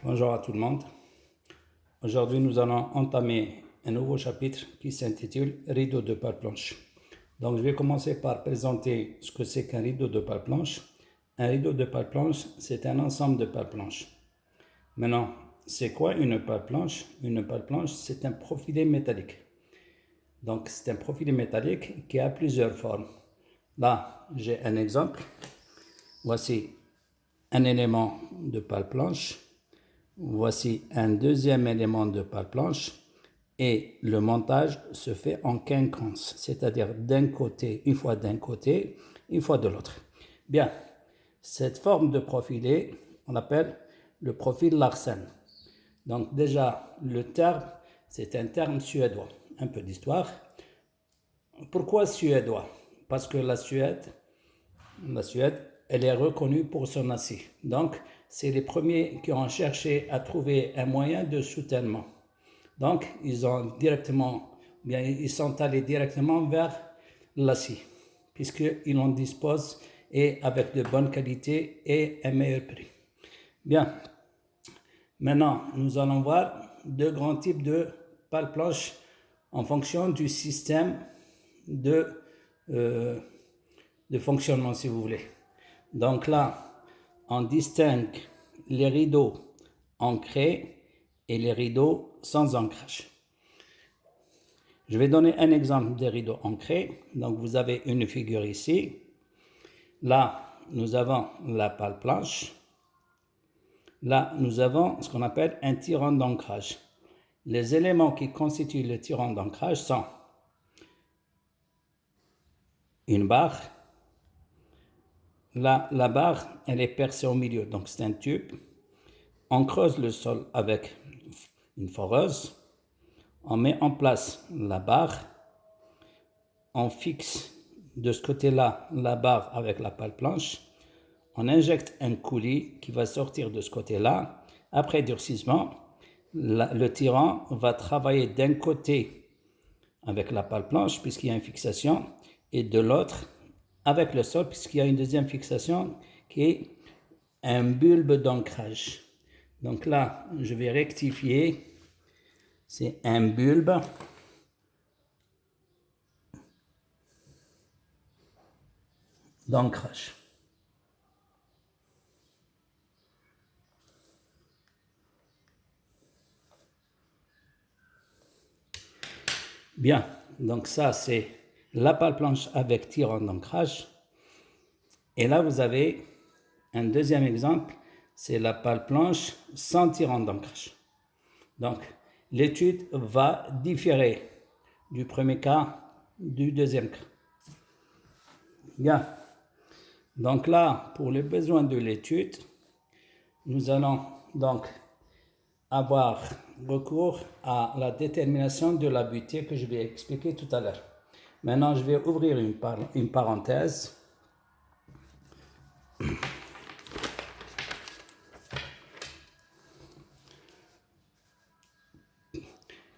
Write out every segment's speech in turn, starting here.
Bonjour à tout le monde. Aujourd'hui, nous allons entamer un nouveau chapitre qui s'intitule Rideau de pale planche. Donc, je vais commencer par présenter ce que c'est qu'un rideau de pale planche. Un rideau de pale planche, c'est un ensemble de pale planches. Maintenant, c'est quoi une pale planche? Une pale planche, c'est un profilé métallique. Donc, c'est un profilé métallique qui a plusieurs formes. Là, j'ai un exemple. Voici un élément de pale planche. Voici un deuxième élément de pale planche et le montage se fait en quinconce, c'est-à-dire d'un côté, une fois d'un côté, une fois de l'autre. Bien, cette forme de profilé, on l'appelle le profil Larsen. Donc déjà, le terme, c'est un terme suédois. Un peu d'histoire. Pourquoi suédois? Parce que la Suède, elle est reconnue pour son acier. Donc, c'est les premiers qui ont cherché à trouver un moyen de soutènement. Donc, ils sont allés directement vers l'acier, puisqu'ils en disposent et avec de bonnes qualités et un meilleur prix. Bien, maintenant, nous allons voir deux grands types de pales planches en fonction du système de fonctionnement, si vous voulez. Donc là, on distingue les rideaux ancrés et les rideaux sans ancrage. Je vais donner un exemple des rideaux ancrés. Donc vous avez une figure ici. Là, nous avons la pale planche. Là, nous avons ce qu'on appelle un tirant d'ancrage. Les éléments qui constituent le tirant d'ancrage sont une barre. Là, la barre, elle est percée au milieu, donc c'est un tube. On creuse le sol avec une foreuse. On met en place la barre. On fixe de ce côté-là la barre avec la pale planche. On injecte un coulis qui va sortir de ce côté-là. Après durcissement, le tirant va travailler d'un côté avec la pale planche puisqu'il y a une fixation et de l'autre avec le sol puisqu'il y a une deuxième fixation qui est un bulbe d'ancrage. Donc là, je vais rectifier. C'est un bulbe d'ancrage. Bien, donc ça c'est la pale planche avec tirant d'ancrage. Et là vous avez un deuxième exemple, c'est la pale planche sans tirant d'ancrage. Donc l'étude va différer du premier cas du deuxième cas. Bien, donc là pour les besoins de l'étude, nous allons donc avoir recours à la détermination de la butée que je vais expliquer tout à l'heure. Maintenant, je vais ouvrir une parenthèse.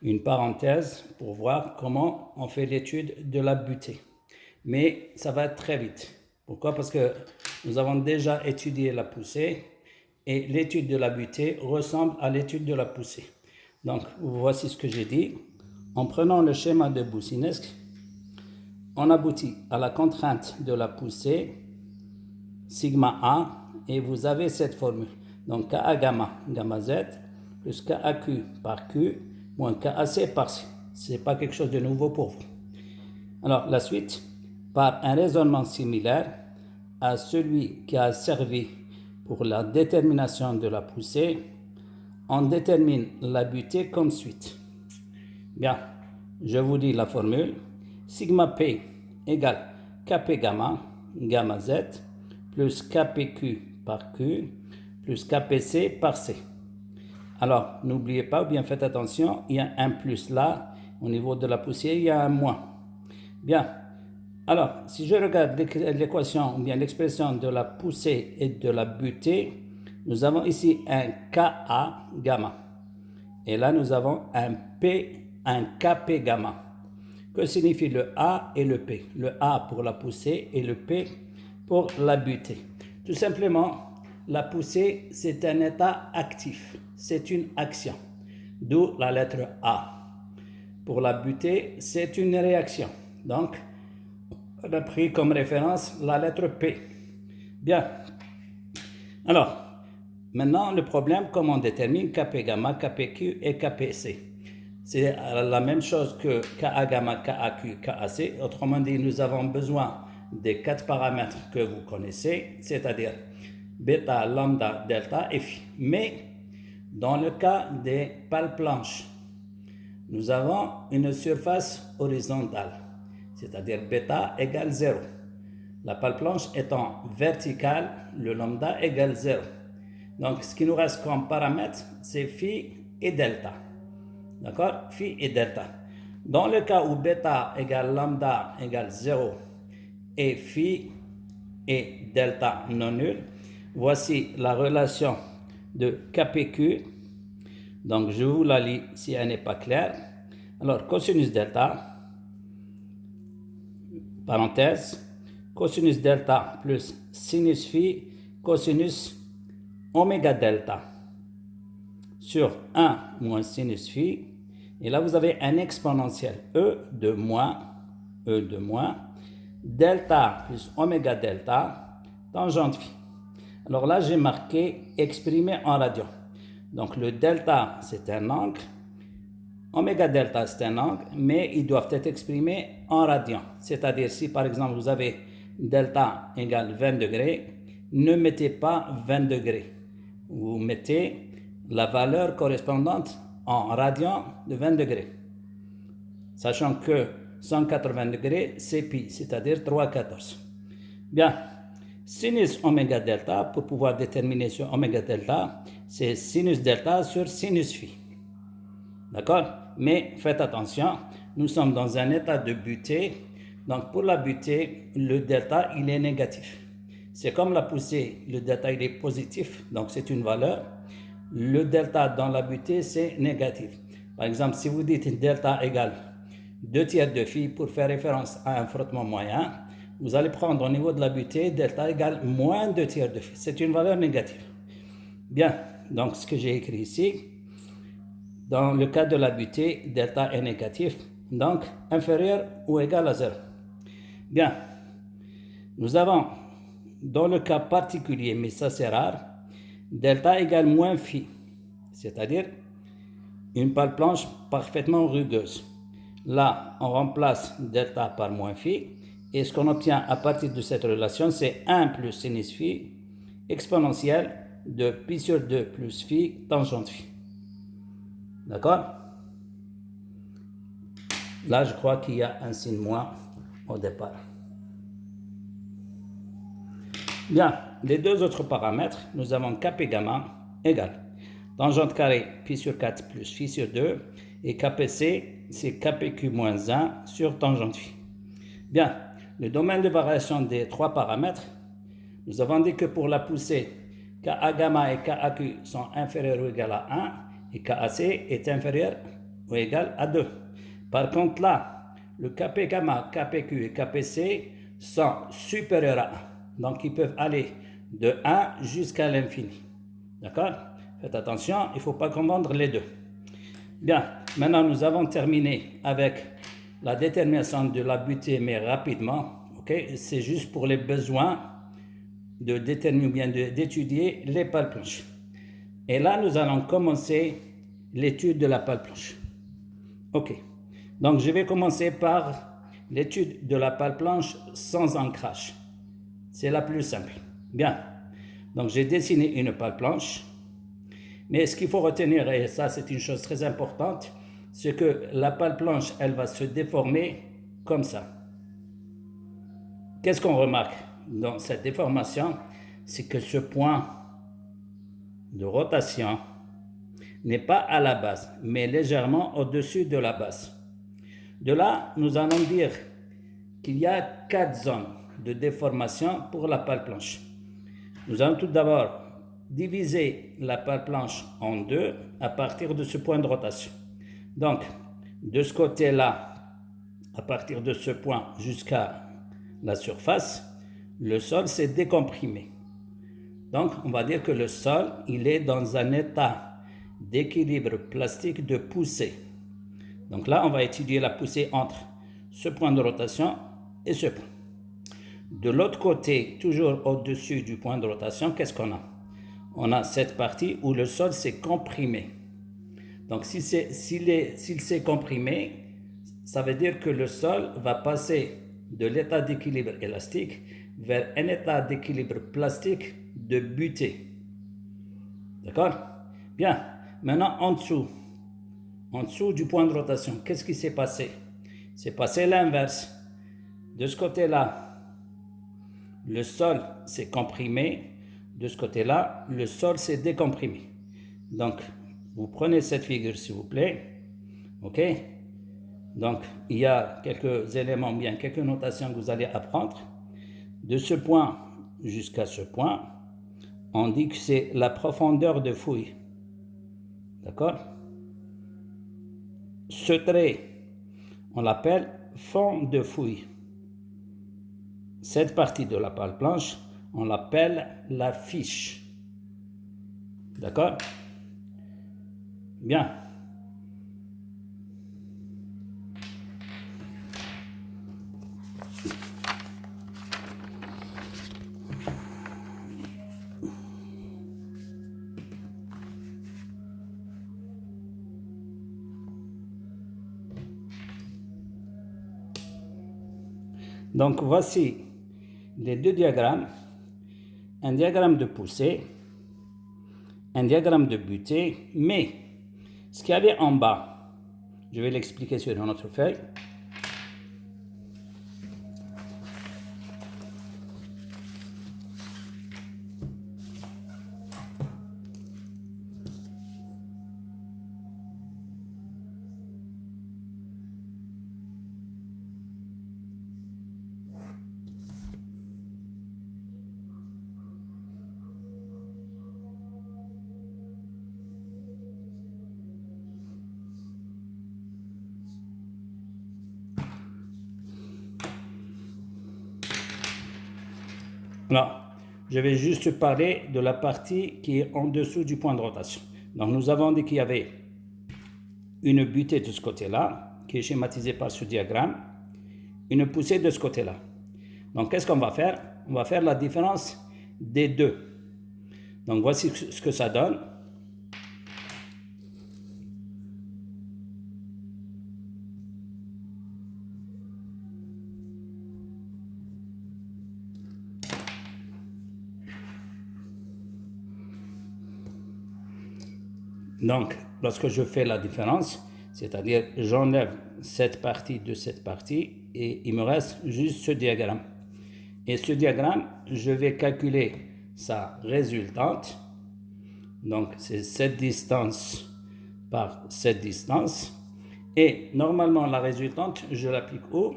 Une parenthèse pour voir comment on fait l'étude de la butée. Mais ça va être très vite. Pourquoi? Parce que nous avons déjà étudié la poussée et l'étude de la butée ressemble à l'étude de la poussée. Donc, voici ce que j'ai dit. En prenant le schéma de Boussinesq, on aboutit à la contrainte de la poussée, sigma A, et vous avez cette formule. Donc, Ka gamma, gamma Z, plus KAQ par Q, moins KAC par C. Ce n'est pas quelque chose de nouveau pour vous. Alors, la suite, par un raisonnement similaire à celui qui a servi pour la détermination de la poussée, on détermine la butée comme suit. Bien, je vous dis la formule. Sigma P égale Kp gamma, gamma Z, plus Kpq par Q, plus Kpc par C. Alors, n'oubliez pas, ou bien faites attention, il y a un plus là, au niveau de la poussée, il y a un moins. Bien, alors, si je regarde l'équation, ou bien l'expression de la poussée et de la butée, nous avons ici un Ka gamma. Et là, nous avons un Kp gamma. Que signifie le A et le P? Le A pour la poussée et le P pour la butée. Tout simplement, la poussée, c'est un état actif. C'est une action. D'où la lettre A. Pour la butée, c'est une réaction. Donc, on a pris comme référence la lettre P. Bien. Alors, maintenant, le problème, comment on détermine Kp gamma, Kpq et Kpc. C'est la même chose que Ka gamma, Kaq, Kac. Autrement dit, nous avons besoin des 4 paramètres que vous connaissez, c'est-à-dire bêta, lambda, delta et phi. Mais dans le cas des pales planches, nous avons une surface horizontale, c'est-à-dire bêta égale 0. La pale planche étant verticale, le lambda égale 0. Donc, ce qui nous reste comme paramètres, c'est phi et delta. D'accord? Phi et delta. Dans le cas où bêta égale lambda égale 0 et phi et delta non nul, voici la relation de Kpq. Donc, je vous la lis si elle n'est pas claire. Alors, cosinus delta, parenthèse, cosinus delta plus sinus phi, cosinus oméga delta sur 1 moins sinus phi. Et là, vous avez un exponentiel E de moins, delta plus oméga delta, tangente phi. Alors là, j'ai marqué exprimé en radian. Donc le delta, c'est un angle. Oméga delta, c'est un angle, mais ils doivent être exprimés en radian. C'est-à-dire, si par exemple vous avez delta égale 20 degrés, ne mettez pas 20 degrés. Vous mettez la valeur correspondante en radian de 20 degrés. Sachant que 180 degrés, c'est pi, c'est-à-dire 3,14. Bien, sinus oméga delta, pour pouvoir déterminer sur oméga delta, c'est sinus delta sur sinus phi. D'accord? Mais faites attention, nous sommes dans un état de butée. Donc pour la butée, le delta, il est négatif. C'est comme la poussée, le delta, il est positif, donc c'est une valeur. Le delta dans la butée, c'est négatif. Par exemple, si vous dites delta égale 2 tiers de phi pour faire référence à un frottement moyen, vous allez prendre au niveau de la butée delta égale moins 2 tiers de phi. C'est une valeur négative. Bien, donc ce que j'ai écrit ici, dans le cas de la butée, delta est négatif, donc inférieur ou égal à 0. Bien, nous avons, dans le cas particulier, mais ça c'est rare, delta égale moins phi, c'est-à-dire une pale planche parfaitement rugueuse. Là, on remplace delta par moins phi, et ce qu'on obtient à partir de cette relation, c'est 1 plus sinus phi exponentielle de pi sur 2 plus phi tangente phi. D'accord? Là, je crois qu'il y a un signe moins au départ. Bien, les deux autres paramètres, nous avons Kp gamma égale tangente carrée pi sur 4 plus phi sur 2 et Kpc, c'est Kpq moins 1 sur tangente phi. Bien, le domaine de variation des trois paramètres, nous avons dit que pour la poussée, Ka gamma et Kaq sont inférieurs ou égaux à 1 et Kac est inférieur ou égal à 2. Par contre là, le Kp gamma, Kpq et Kpc sont supérieurs à 1. Donc ils peuvent aller de 1 jusqu'à l'infini. D'accord? Faites attention, il ne faut pas confondre les deux. Bien, maintenant nous avons terminé avec la détermination de la butée, mais rapidement. Okay? C'est juste pour les besoins de déterminer ou bien d'étudier les pales planches. Et là, nous allons commencer l'étude de la pale planche. Ok. Donc, je vais commencer par l'étude de la pale planche sans ancrage. C'est la plus simple. Bien. Donc, j'ai dessiné une pale planche. Mais ce qu'il faut retenir, et ça, c'est une chose très importante, c'est que la pale planche, elle va se déformer comme ça. Qu'est-ce qu'on remarque dans cette déformation? C'est que ce point de rotation n'est pas à la base, mais légèrement au-dessus de la base. De là, nous allons dire qu'il y a 4 zones de déformation pour la pale planche. Nous allons tout d'abord diviser la pale planche en deux à partir de ce point de rotation. Donc, de ce côté-là, à partir de ce point jusqu'à la surface, le sol s'est décomprimé. Donc, on va dire que le sol, il est dans un état d'équilibre plastique de poussée. Donc là, on va étudier la poussée entre ce point de rotation et ce point. De l'autre côté, toujours au-dessus du point de rotation, qu'est-ce qu'on a? On a cette partie où le sol s'est comprimé. Donc, s'il s'est comprimé, ça veut dire que le sol va passer de l'état d'équilibre élastique vers un état d'équilibre plastique de butée. D'accord? Bien. Maintenant, en dessous du point de rotation, qu'est-ce qui s'est passé? C'est passé l'inverse. De ce côté-là, le sol s'est comprimé. De ce côté-là, le sol s'est décomprimé. Donc, vous prenez cette figure, s'il vous plaît. OK? Donc, il y a quelques éléments, bien quelques notations que vous allez apprendre. De ce point jusqu'à ce point, on dit que c'est la profondeur de fouille. D'accord? Ce trait, on l'appelle fond de fouille. Cette partie de la pâle blanche, on l'appelle la fiche. D'accord? Bien. Donc, voici les deux diagrammes. Un diagramme de poussée, un diagramme de butée, mais ce qu'il y avait en bas, je vais l'expliquer sur une autre feuille. Alors, je vais juste parler de la partie qui est en dessous du point de rotation. Donc, nous avons dit qu'il y avait une butée de ce côté-là, qui est schématisée par ce diagramme, une poussée de ce côté-là. Donc, qu'est-ce qu'on va faire? On va faire la différence des deux. Donc, voici ce que ça donne. Donc, lorsque je fais la différence, c'est-à-dire j'enlève cette partie de cette partie et il me reste juste ce diagramme. Et ce diagramme, je vais calculer sa résultante. Donc, c'est cette distance par cette distance. Et normalement, la résultante, je l'applique où?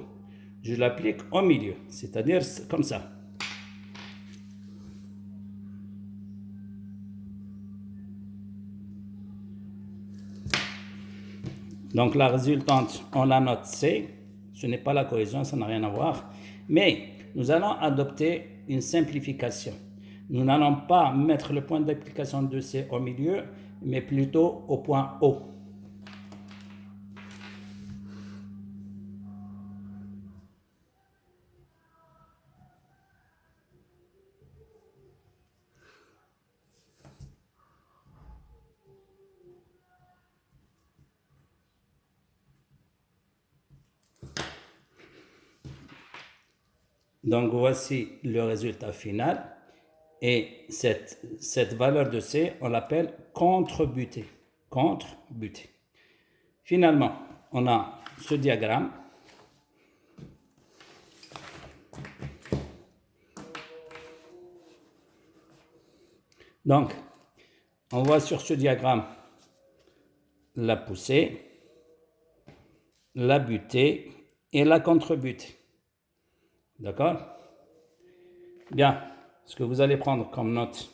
Je l'applique au milieu, c'est-à-dire comme ça. Donc, la résultante, on la note C. Ce n'est pas la cohésion, ça n'a rien à voir. Mais nous allons adopter une simplification. Nous n'allons pas mettre le point d'application de C au milieu, mais plutôt au point O. Donc, voici le résultat final. Et cette valeur de C, on l'appelle contre-butée. Contre-butée. Finalement, on a ce diagramme. Donc, on voit sur ce diagramme la poussée, la butée et la contre-butée. D'accord? Bien. Ce que vous allez prendre comme note.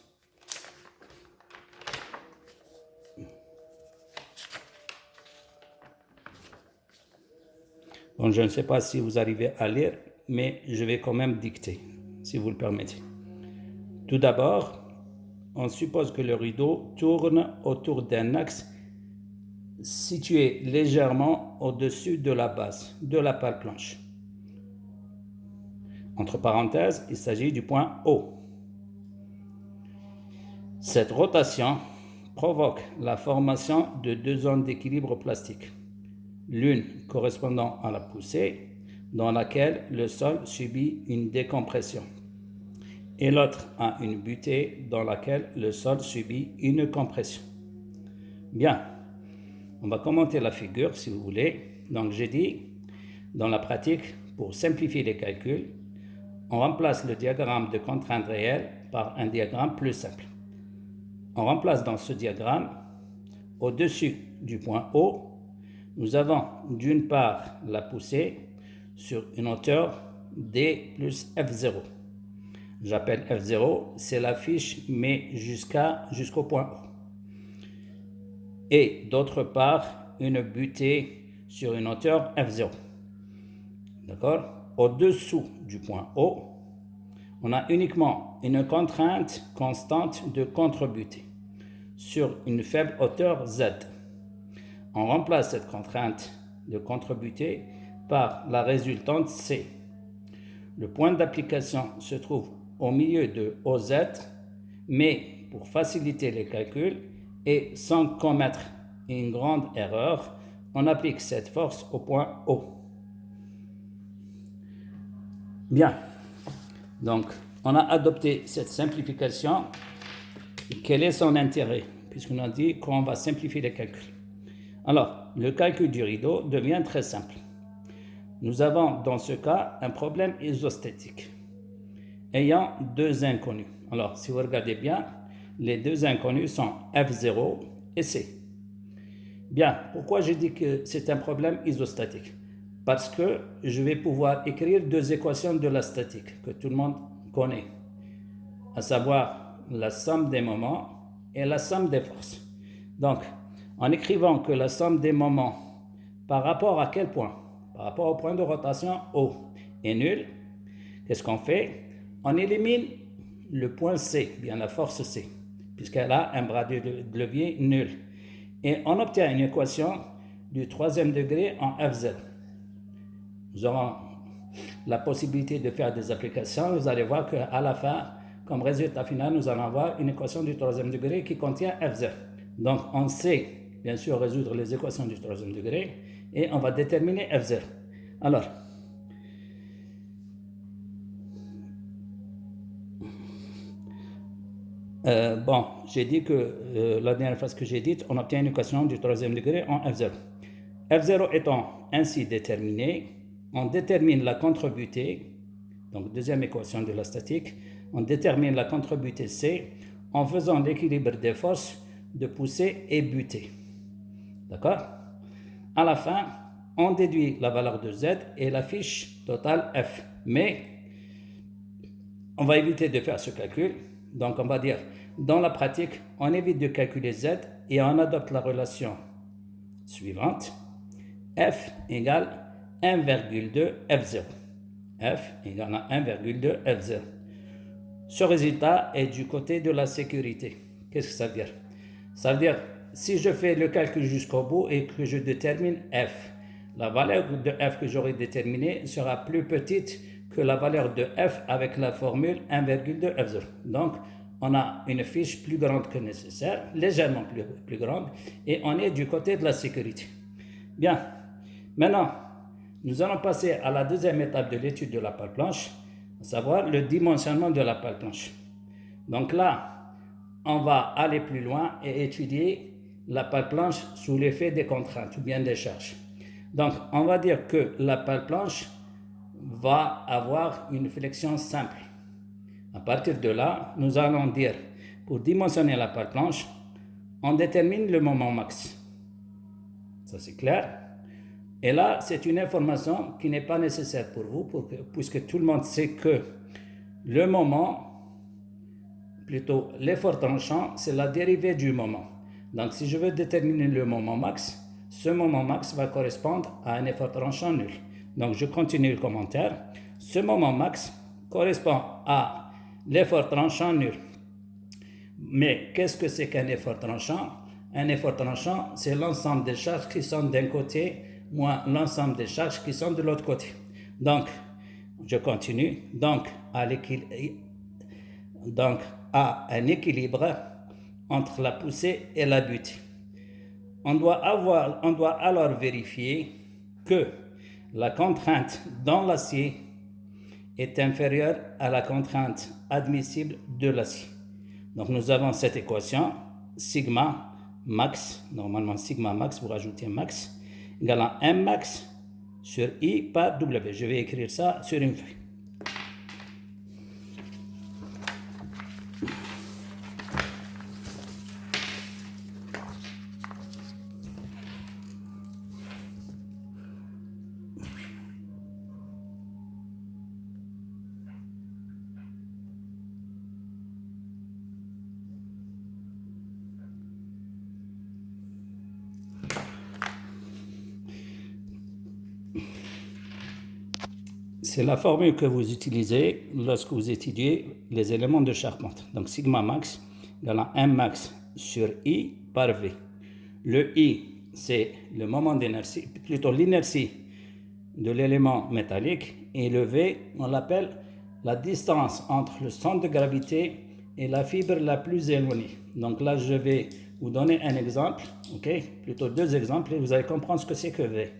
Bon, je ne sais pas si vous arrivez à lire, mais je vais quand même dicter, si vous le permettez. Tout d'abord, on suppose que le rideau tourne autour d'un axe situé légèrement au-dessus de la base de la pale planche. Entre parenthèses, il s'agit du point O. Cette rotation provoque la formation de deux zones d'équilibre plastique, l'une correspondant à la poussée, dans laquelle le sol subit une décompression, et l'autre à une butée dans laquelle le sol subit une compression. Bien, on va commenter la figure si vous voulez. Donc j'ai dit, dans la pratique, pour simplifier les calculs, on remplace le diagramme de contrainte réelle par un diagramme plus simple. On remplace dans ce diagramme, au-dessus du point O, nous avons d'une part la poussée sur une hauteur D plus F0. J'appelle F0, c'est la fiche, mais jusqu'au point O. Et d'autre part, une butée sur une hauteur F0. D'accord? Au-dessous du point O, on a uniquement une contrainte constante de contre-butée sur une faible hauteur Z. On remplace cette contrainte de contre-butée par la résultante C. Le point d'application se trouve au milieu de OZ, mais pour faciliter les calculs et sans commettre une grande erreur, on applique cette force au point O. Bien, donc on a adopté cette simplification. Quel est son intérêt? Puisqu'on a dit qu'on va simplifier les calculs. Alors, le calcul du rideau devient très simple. Nous avons dans ce cas un problème isostatique ayant deux inconnus. Alors, si vous regardez bien, les deux inconnus sont F0 et C. Bien, pourquoi je dis que c'est un problème isostatique? Parce que je vais pouvoir écrire deux équations de la statique que tout le monde connaît, à savoir la somme des moments et la somme des forces. Donc, en écrivant que la somme des moments par rapport à quel point? Par rapport au point de rotation O est nul, qu'est-ce qu'on fait? On élimine le point C, bien la force C, puisqu'elle a un bras de levier nul. Et on obtient une équation du troisième degré en F0. Nous aurons la possibilité de faire des applications. Vous allez voir qu'à la fin, comme résultat final, nous allons avoir une équation du troisième degré qui contient F0. Donc, on sait, bien sûr, résoudre les équations du troisième degré et on va déterminer F0. Alors, j'ai dit que la dernière phrase que j'ai dite, on obtient une équation du troisième degré en F0. F0 étant ainsi déterminé, on détermine la contre-butée, donc deuxième équation de la statique, on détermine la contre-butée C en faisant l'équilibre des forces de poussée et butée. D'accord? À la fin, on déduit la valeur de Z et la fiche totale F. Mais on va éviter de faire ce calcul. Donc on va dire, dans la pratique, on évite de calculer Z et on adopte la relation suivante. F égale 1,2 F0. F égale à 1,2 F0. Ce résultat est du côté de la sécurité. Qu'est-ce que ça veut dire? Ça veut dire, si je fais le calcul jusqu'au bout et que je détermine F, la valeur de F que j'aurai déterminée sera plus petite que la valeur de F avec la formule 1,2 F0. Donc, on a une fiche plus grande que nécessaire, légèrement plus grande, et on est du côté de la sécurité. Bien, maintenant, nous allons passer à la deuxième étape de l'étude de la pale planche, à savoir le dimensionnement de la pale planche. Donc là, on va aller plus loin et étudier la pale planche sous l'effet des contraintes ou bien des charges. Donc, on va dire que la pale planche va avoir une flexion simple. À partir de là, nous allons dire, pour dimensionner la pale planche, on détermine le moment max. Ça, c'est clair. Et là, c'est une information qui n'est pas nécessaire pour vous, puisque tout le monde sait que le moment, plutôt l'effort tranchant, c'est la dérivée du moment. Donc, si je veux déterminer le moment max, ce moment max va correspondre à un effort tranchant nul. Donc, je continue le commentaire. Ce moment max correspond à l'effort tranchant nul. Mais qu'est-ce que c'est qu'un effort tranchant? Un effort tranchant, c'est l'ensemble des charges qui sont d'un côté, moins l'ensemble des charges qui sont de l'autre côté. Donc, je continue. Donc, à un équilibre entre la poussée et la butée. On doit alors vérifier que la contrainte dans l'acier est inférieure à la contrainte admissible de l'acier. Donc nous avons cette équation, sigma max, normalement sigma max, vous rajoutez max, égale à M max sur I par W. Je vais écrire ça sur une feuille. C'est la formule que vous utilisez lorsque vous étudiez les éléments de charpente. Donc sigma max égale à M max sur I par V. Le I, c'est le moment d'inertie, plutôt l'inertie de l'élément métallique, et le V, on l'appelle la distance entre le centre de gravité et la fibre la plus éloignée. Donc là, je vais vous donner un exemple, plutôt deux exemples, et vous allez comprendre ce que c'est que V.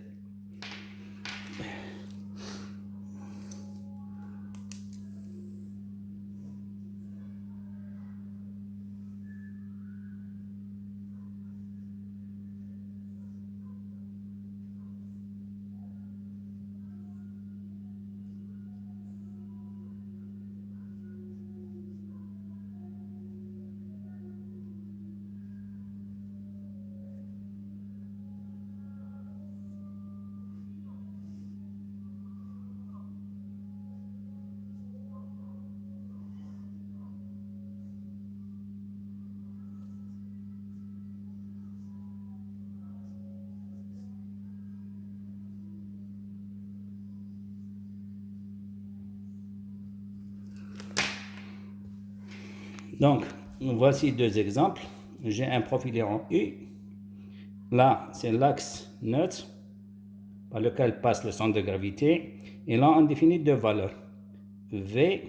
Donc, voici deux exemples. J'ai un profilé en U. Là, c'est l'axe neutre par lequel passe le centre de gravité. Et là, on définit deux valeurs. V